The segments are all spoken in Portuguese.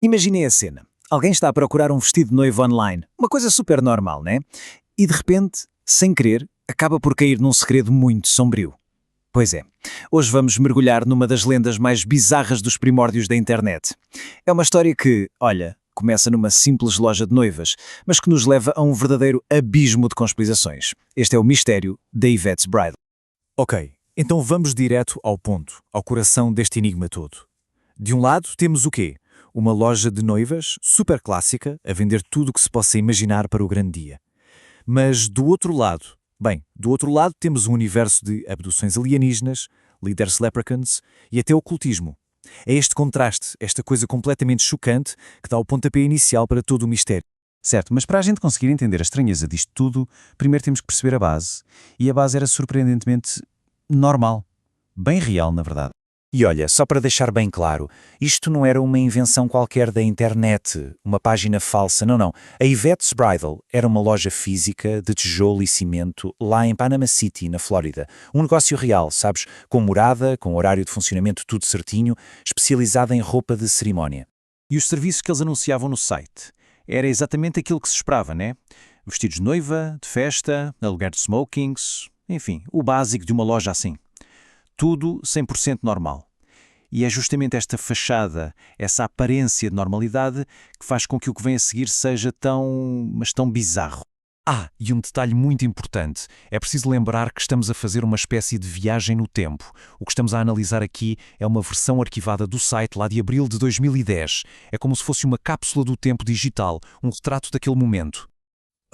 Imaginem a cena. Alguém está a procurar um vestido de noiva online. Uma coisa super normal, né? E de repente, sem querer, acaba por cair num segredo muito sombrio. Pois é, hoje vamos mergulhar numa das lendas mais bizarras dos primórdios da internet. É uma história que, olha, começa numa simples loja de noivas, mas que nos leva a um verdadeiro abismo de conspirações. Este é o mistério da Yvette's Bridal. Ok, então vamos direto ao ponto, ao coração deste enigma todo. De um lado temos o quê? Uma loja de noivas, super clássica, a vender tudo o que se possa imaginar para o grande dia. Mas do outro lado, temos um universo de abduções alienígenas, líderes leprechauns e até ocultismo. É este contraste, esta coisa completamente chocante, que dá o pontapé inicial para todo o mistério. Certo, mas para a gente conseguir entender a estranheza disto tudo, primeiro temos que perceber a base. E a base era surpreendentemente normal. Bem real, na verdade. E olha, só para deixar bem claro, isto não era uma invenção qualquer da internet, uma página falsa, não. A Yvette's Bridal era uma loja física de tijolo e cimento lá em Panama City, na Flórida. Um negócio real, sabes, com morada, com horário de funcionamento tudo certinho, especializada em roupa de cerimónia. E os serviços que eles anunciavam no site? Era exatamente aquilo que se esperava, né? Vestidos de noiva, de festa, aluguer de smokings, enfim, o básico de uma loja assim. Tudo 100% normal. E é justamente esta fachada, essa aparência de normalidade, que faz com que o que vem a seguir seja tão bizarro. E um detalhe muito importante. É preciso lembrar que estamos a fazer uma espécie de viagem no tempo. O que estamos a analisar aqui é uma versão arquivada do site lá de abril de 2010. É como se fosse uma cápsula do tempo digital, um retrato daquele momento.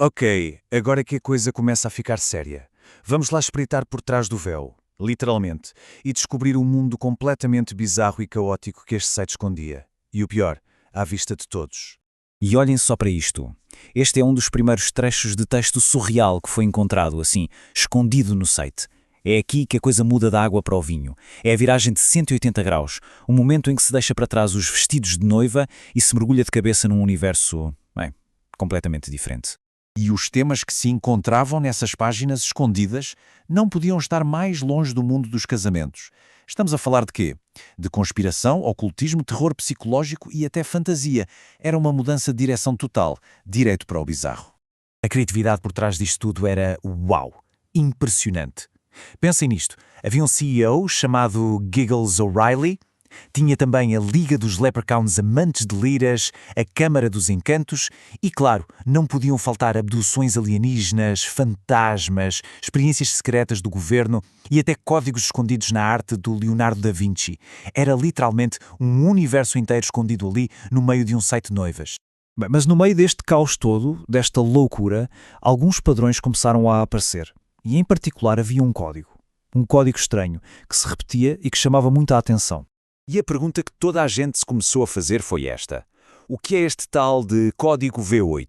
Ok, agora que a coisa começa a ficar séria. Vamos lá espreitar por trás do véu, literalmente, e descobrir um mundo completamente bizarro e caótico que este site escondia. E o pior, à vista de todos. E olhem só para isto. Este é um dos primeiros trechos de texto surreal que foi encontrado, assim, escondido no site. É aqui que a coisa muda da água para o vinho. É a viragem de 180 graus, um momento em que se deixa para trás os vestidos de noiva e se mergulha de cabeça num universo, completamente diferente. E os temas que se encontravam nessas páginas escondidas não podiam estar mais longe do mundo dos casamentos. Estamos a falar de quê? De conspiração, ocultismo, terror psicológico e até fantasia. Era uma mudança de direção total, direto para o bizarro. A criatividade por trás disto tudo era uau, impressionante. Pensem nisto, havia um CEO chamado Giggles O'Reilly, tinha também a Liga dos Leprechauns Amantes de Liras, a Câmara dos Encantos e, claro, não podiam faltar abduções alienígenas, fantasmas, experiências secretas do governo e até códigos escondidos na arte do Leonardo da Vinci. Era literalmente um universo inteiro escondido ali no meio de um site de noivas. Mas no meio deste caos todo, desta loucura, alguns padrões começaram a aparecer. E em particular havia um código estranho, que se repetia e que chamava muita atenção. E a pergunta que toda a gente se começou a fazer foi esta. O que é este tal de código V8?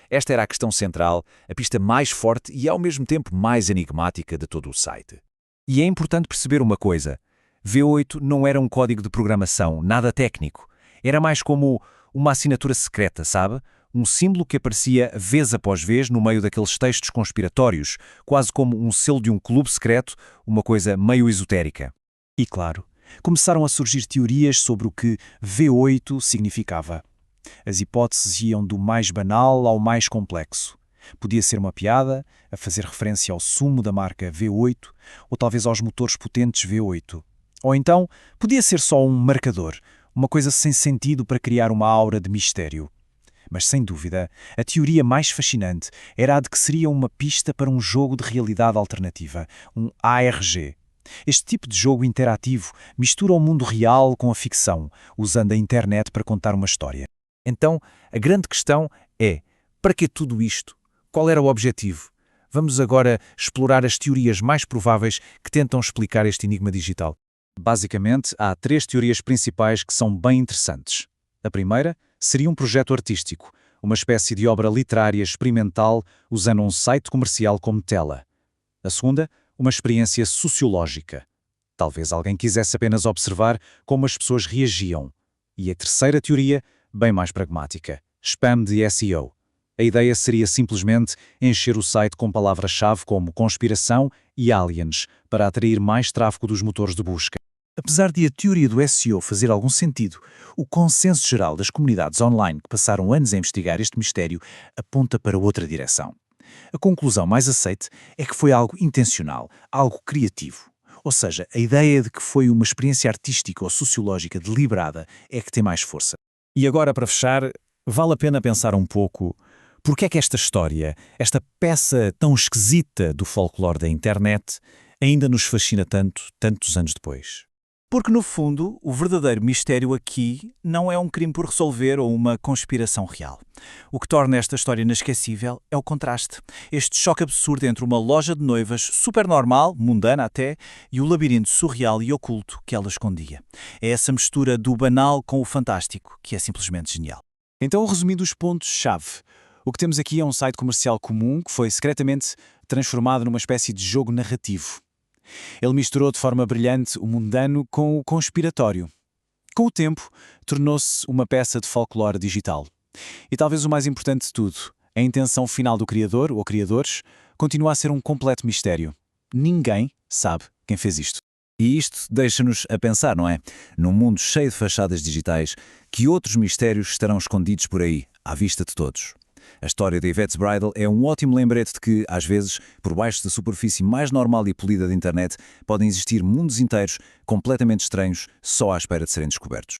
Esta era a questão central, a pista mais forte e ao mesmo tempo mais enigmática de todo o site. E é importante perceber uma coisa. V8 não era um código de programação, nada técnico. Era mais como uma assinatura secreta, sabe? Um símbolo que aparecia vez após vez no meio daqueles textos conspiratórios, quase como um selo de um clube secreto, uma coisa meio esotérica. E claro, começaram a surgir teorias sobre o que V8 significava. As hipóteses iam do mais banal ao mais complexo. Podia ser uma piada, a fazer referência ao sumo da marca V8, ou talvez aos motores potentes V8. Ou então, podia ser só um marcador, uma coisa sem sentido para criar uma aura de mistério. Mas, sem dúvida, a teoria mais fascinante era a de que seria uma pista para um jogo de realidade alternativa, um ARG. Este tipo de jogo interativo mistura o mundo real com a ficção, usando a internet para contar uma história. Então, a grande questão é, para que tudo isto? Qual era o objetivo? Vamos agora explorar as teorias mais prováveis que tentam explicar este enigma digital. Basicamente, há 3 teorias principais que são bem interessantes. A primeira seria um projeto artístico, uma espécie de obra literária experimental usando um site comercial como tela. A segunda, uma experiência sociológica. Talvez alguém quisesse apenas observar como as pessoas reagiam. E a terceira teoria, bem mais pragmática, spam de SEO. A ideia seria simplesmente encher o site com palavras-chave como conspiração e aliens, para atrair mais tráfego dos motores de busca. Apesar de a teoria do SEO fazer algum sentido, o consenso geral das comunidades online que passaram anos a investigar este mistério aponta para outra direção. A conclusão mais aceite é que foi algo intencional, algo criativo. Ou seja, a ideia de que foi uma experiência artística ou sociológica deliberada é que tem mais força. E agora, para fechar, vale a pena pensar um pouco por que é que esta história, esta peça tão esquisita do folclore da internet, ainda nos fascina tanto, tantos anos depois. Porque, no fundo, o verdadeiro mistério aqui não é um crime por resolver ou uma conspiração real. O que torna esta história inesquecível é o contraste. Este choque absurdo entre uma loja de noivas super normal, mundana até, e o labirinto surreal e oculto que ela escondia. É essa mistura do banal com o fantástico que é simplesmente genial. Então, resumindo os pontos-chave, o que temos aqui é um site comercial comum que foi secretamente transformado numa espécie de jogo narrativo. Ele misturou de forma brilhante o mundano com o conspiratório. Com o tempo, tornou-se uma peça de folclore digital. E talvez o mais importante de tudo, a intenção final do criador, ou criadores, continua a ser um completo mistério. Ninguém sabe quem fez isto. E isto deixa-nos a pensar, não é? Num mundo cheio de fachadas digitais, que outros mistérios estarão escondidos por aí, à vista de todos. A história da Yvette's Bridal é um ótimo lembrete de que, às vezes, por baixo da superfície mais normal e polida da internet, podem existir mundos inteiros completamente estranhos, só à espera de serem descobertos.